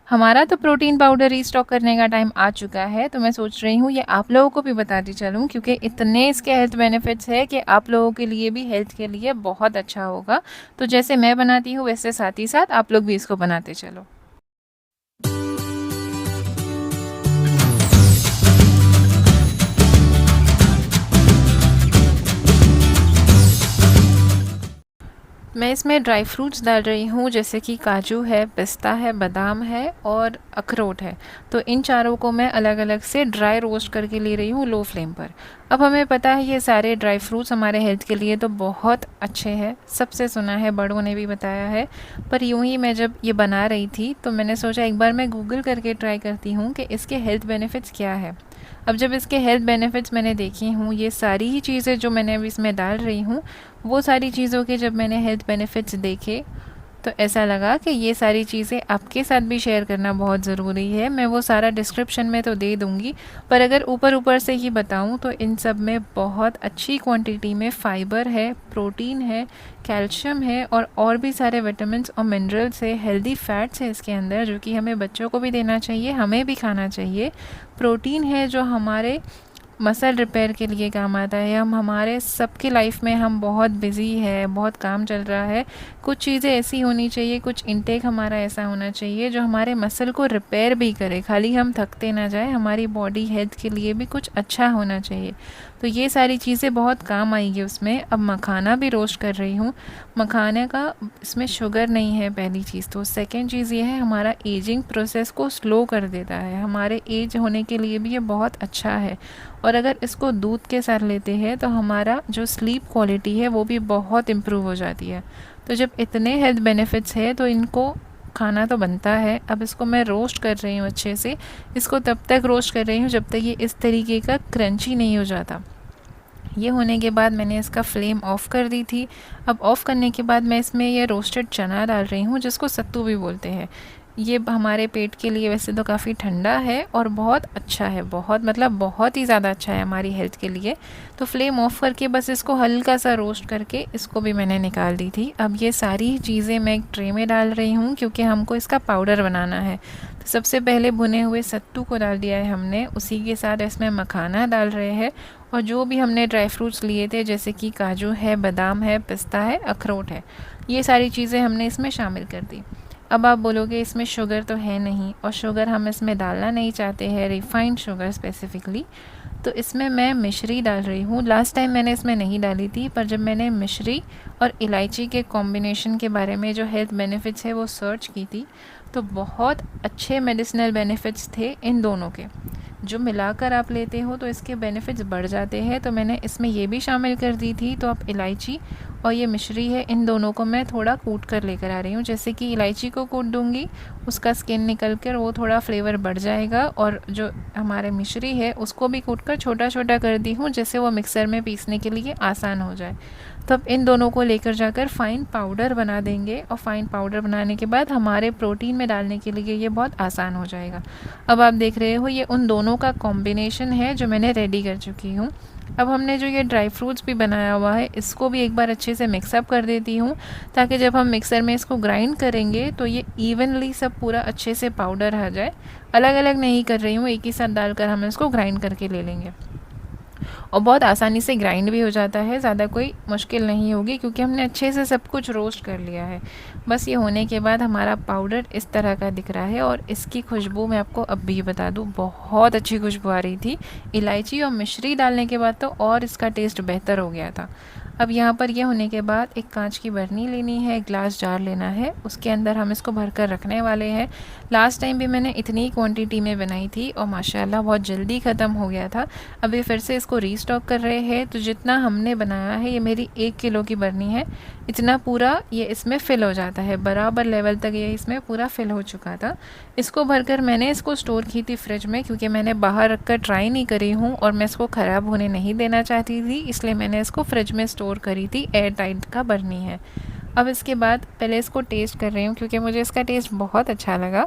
हमारा तो protein powder restock करने का टाइम आ चुका है, तो मैं सोच रही हूँ ये आप लोगों को भी बताती चलूँ, क्योंकि इतने इसके हेल्थ बेनिफिट्स है कि आप लोगों के लिए भी हेल्थ के लिए बहुत अच्छा होगा। तो जैसे मैं बनाती हूँ वैसे साथ ही साथ आप लोग भी इसको बनाते चलो। मैं इसमें ड्राई फ्रूट्स डाल रही हूँ, जैसे कि काजू है, पिस्ता है, बादाम है और अखरोट है। तो इन चारों को मैं अलग अलग से ड्राई रोस्ट करके ले रही हूँ लो फ्लेम पर। अब हमें पता है ये सारे ड्राई फ्रूट्स हमारे हेल्थ के लिए तो बहुत अच्छे हैं, सबसे सुना है, बड़ों ने भी बताया है। पर यूं ही मैं जब ये बना रही थी तो मैंने सोचा एक बार मैं गूगल करके ट्राई करती हूँ कि इसके हेल्थ बेनिफिट्स क्या है। अब जब इसके हेल्थ बेनिफिट्स मैंने देखी हूँ, ये सारी ही चीज़ें जो मैंने अभी इसमें डाल रही हूँ, वो सारी चीज़ों के जब मैंने हेल्थ बेनिफिट्स देखे तो ऐसा लगा कि ये सारी चीज़ें आपके साथ भी शेयर करना बहुत ज़रूरी है। मैं वो सारा डिस्क्रिप्शन में तो दे दूँगी, पर अगर ऊपर ऊपर से ही बताऊँ तो इन सब में बहुत अच्छी क्वांटिटी में फ़ाइबर है, प्रोटीन है, कैल्शियम है और भी सारे विटामिन्स और मिनरल्स है, हेल्दी फैट्स है इसके अंदर, जो कि हमें बच्चों को भी देना चाहिए, हमें भी खाना चाहिए। प्रोटीन है जो हमारे मसल रिपेयर के लिए काम आता है। हम हमारे सबकी लाइफ में हम बहुत बिज़ी है, बहुत काम चल रहा है, कुछ चीज़ें ऐसी होनी चाहिए, कुछ इनटेक हमारा ऐसा होना चाहिए जो हमारे मसल को रिपेयर भी करे, खाली हम थकते ना जाए, हमारी बॉडी हेल्थ के लिए भी कुछ अच्छा होना चाहिए। तो ये सारी चीज़ें बहुत काम आएगी उसमें। अब मखाना भी रोस्ट कर रही हूँ। मखाने का इसमें शुगर नहीं है पहली चीज़ तो। सेकंड चीज़ ये है, हमारा एजिंग प्रोसेस को स्लो कर देता है, हमारे एज होने के लिए भी ये बहुत अच्छा है। और अगर इसको दूध के साथ लेते हैं तो हमारा जो स्लीप क्वालिटी है वो भी बहुत इम्प्रूव हो जाती है। तो जब इतने हेल्थ बेनिफिट्स है तो इनको खाना तो बनता है। अब इसको मैं रोस्ट कर रही हूँ अच्छे से। इसको तब तक रोस्ट कर रही हूँ जब तक ये इस तरीके का क्रंची नहीं हो जाता। ये होने के बाद मैंने इसका फ्लेम ऑफ़ कर दी थी। अब ऑफ़ करने के बाद मैं इसमें ये रोस्टेड चना डाल रही हूँ, जिसको सत्तू भी बोलते हैं। ये हमारे पेट के लिए वैसे तो काफ़ी ठंडा है और बहुत अच्छा है, बहुत मतलब बहुत ही ज़्यादा अच्छा है हमारी हेल्थ के लिए। तो फ्लेम ऑफ़ करके बस इसको हल्का सा रोस्ट करके इसको भी मैंने निकाल दी थी। अब ये सारी चीज़ें मैं एक ट्रे में डाल रही हूँ, क्योंकि हमको इसका पाउडर बनाना है। तो सबसे पहले भुने हुए सत्तू को डाल दिया है हमने, उसी के साथ इसमें मखाना डाल रहे हैं और जो भी हमने ड्राई फ्रूट्स लिए थे, जैसे कि काजू है, बादाम है, पिस्ता है, अखरोट है, ये सारी चीज़ें हमने इसमें शामिल कर दी। अब आप बोलोगे इसमें शुगर तो है नहीं, और शुगर हम इसमें डालना नहीं चाहते हैं, रिफ़ाइंड शुगर स्पेसिफ़िकली। तो इसमें मैं मिश्री डाल रही हूँ। लास्ट टाइम मैंने इसमें नहीं डाली थी, पर जब मैंने मिश्री और इलायची के कॉम्बिनेशन के बारे में जो हेल्थ बेनिफिट्स है वो सर्च की थी, तो बहुत अच्छे मेडिसिनल बेनिफिट्स थे इन दोनों के। जो मिलाकर आप लेते हो तो इसके बेनिफिट्स बढ़ जाते हैं। तो मैंने इसमें ये भी शामिल कर दी थी। तो अब इलायची और ये मिश्री है, इन दोनों को मैं थोड़ा कूट कर लेकर आ रही हूँ। जैसे कि इलायची को कूट दूँगी, उसका स्किन निकल कर वो थोड़ा फ्लेवर बढ़ जाएगा, और जो हमारे मिश्री है उसको भी कूट कर छोटा छोटा कर दी हूँ, जैसे वो मिक्सर में पीसने के लिए आसान हो जाए। तो अब इन दोनों को लेकर जाकर फ़ाइन पाउडर बना देंगे, और फ़ाइन पाउडर बनाने के बाद हमारे प्रोटीन में डालने के लिए ये बहुत आसान हो जाएगा। अब आप देख रहे हो ये उन दोनों का कॉम्बिनेशन है जो मैंने रेडी कर चुकी हूँ। अब हमने जो ये ड्राई फ्रूट्स भी बनाया हुआ है, इसको भी एक बार अच्छे से मिक्सअप कर देती हूँ, ताकि जब हम मिक्सर में इसको ग्राइंड करेंगे तो ये इवनली सब पूरा अच्छे से पाउडर आ जाए। अलग अलग नहीं कर रही हूँ, एक ही साथ डालकर हम इसको ग्राइंड करके ले लेंगे, और बहुत आसानी से ग्राइंड भी हो जाता है, ज़्यादा कोई मुश्किल नहीं होगी, क्योंकि हमने अच्छे से सब कुछ रोस्ट कर लिया है। बस ये होने के बाद हमारा पाउडर इस तरह का दिख रहा है, और इसकी खुशबू मैं आपको अब भी बता दूँ, बहुत अच्छी खुशबू आ रही थी। इलायची और मिश्री डालने के बाद तो और इसका टेस्ट बेहतर हो गया था। अब यहाँ पर ये होने के बाद एक कांच की बर्नी लेनी है, एक ग्लास जार लेना है, उसके अंदर हम इसको भरकर रखने वाले हैं। लास्ट टाइम भी मैंने इतनी क्वांटिटी में बनाई थी और माशाल्लाह बहुत जल्दी ख़त्म हो गया था। अभी फिर से इसको रीस्टॉक कर रहे हैं। तो जितना हमने बनाया है, ये मेरी 1 किलो की बर्नी है, इतना पूरा ये इसमें फ़िल हो जाता है, बराबर लेवल तक ये इसमें पूरा फ़िल हो चुका था। इसको भरकर मैंने इसको स्टोर की थी फ्रिज में, क्योंकि मैंने बाहर रख कर ट्राई नहीं करी हूँ और मैं इसको ख़राब होने नहीं देना चाहती थी, इसलिए मैंने इसको फ्रिज में स्टोर करी थी। एयर टाइट का बर्नी है। अब इसके बाद पहले इसको टेस्ट कर रही हूँ, क्योंकि मुझे इसका टेस्ट बहुत अच्छा लगा।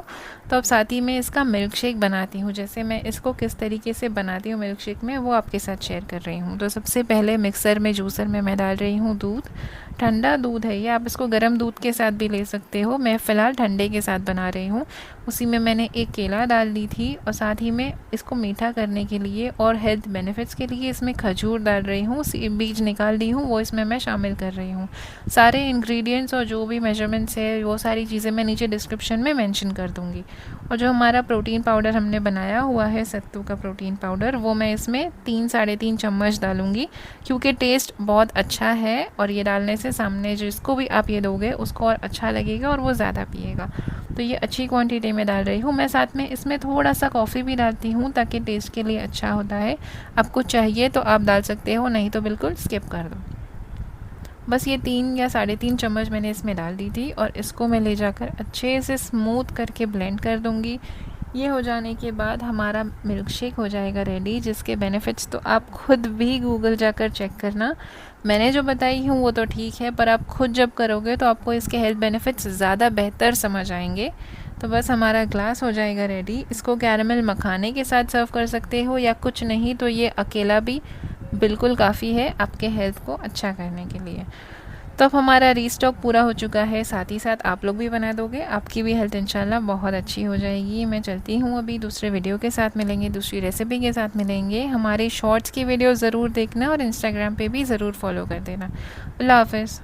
तो अब साथ ही में इसका मिल्क शेक बनाती हूँ। जैसे मैं इसको किस तरीके से बनाती हूँ मिल्क शेक में, वो आपके साथ शेयर कर रही हूँ। तो सबसे पहले मिक्सर में, जूसर में मैं डाल रही हूँ दूध। ठंडा दूध है ये, आप इसको गर्म दूध के साथ भी ले सकते हो। मैं फ़िलहाल ठंडे के साथ बना रही हूँ। उसी में मैंने एक केला डाल दी थी और साथ ही में इसको मीठा करने के लिए और हेल्थ बेनिफिट्स के लिए इसमें खजूर डाल रही हूँ। बीज निकाल दी हूँ, वो इसमें मैं शामिल कर रही हूँ। सारे इंग्रेडिएंट्स और जो भी मेजरमेंट्स है वो सारी चीज़ें मैं नीचे डिस्क्रिप्शन में मेंशन कर दूँगी। और जो हमारा प्रोटीन पाउडर हमने बनाया हुआ है, सत्तू का प्रोटीन पाउडर, वो मैं इसमें 3-3.5 चम्मच डालूँगी, क्योंकि टेस्ट बहुत अच्छा है और ये डालने से सामने जिसको भी आप ये दोगे उसको और अच्छा लगेगा और वो ज़्यादा पिएगा। तो ये अच्छी क्वांटिटी में डाल रही हूँ मैं। साथ में इसमें थोड़ा सा कॉफ़ी भी डालती हूँ ताकि टेस्ट के लिए अच्छा होता है। आपको चाहिए तो आप डाल सकते हो, नहीं तो बिल्कुल स्किप कर दो। बस ये 3 या 3.5 चम्मच मैंने इसमें डाल दी थी और इसको मैं ले जाकर अच्छे से स्मूथ करके ब्लेंड कर दूँगी। ये हो जाने के बाद हमारा मिल्क शेक हो जाएगा रेडी, जिसके बेनिफिट्स तो आप खुद भी गूगल जाकर चेक करना। मैंने जो बताई हूँ वो तो ठीक है, पर आप खुद जब करोगे तो आपको इसके हेल्थ बेनिफिट्स ज़्यादा बेहतर समझ आएंगे। तो बस हमारा ग्लास हो जाएगा रेडी। इसको कैरेमल मखाने के साथ सर्व कर सकते हो या कुछ नहीं तो ये अकेला भी बिल्कुल काफ़ी है आपके हेल्थ को अच्छा करने के लिए। तो अब हमारा रीस्टॉक पूरा हो चुका है, साथ ही साथ आप लोग भी बना दोगे, आपकी भी हेल्थ इंशाल्लाह बहुत अच्छी हो जाएगी। मैं चलती हूँ, अभी दूसरे वीडियो के साथ मिलेंगे, दूसरी रेसिपी के साथ मिलेंगे। हमारे शॉर्ट्स की वीडियो ज़रूर देखना और इंस्टाग्राम पे भी ज़रूर फॉलो कर देना। अल्लाह हाफ़िज़।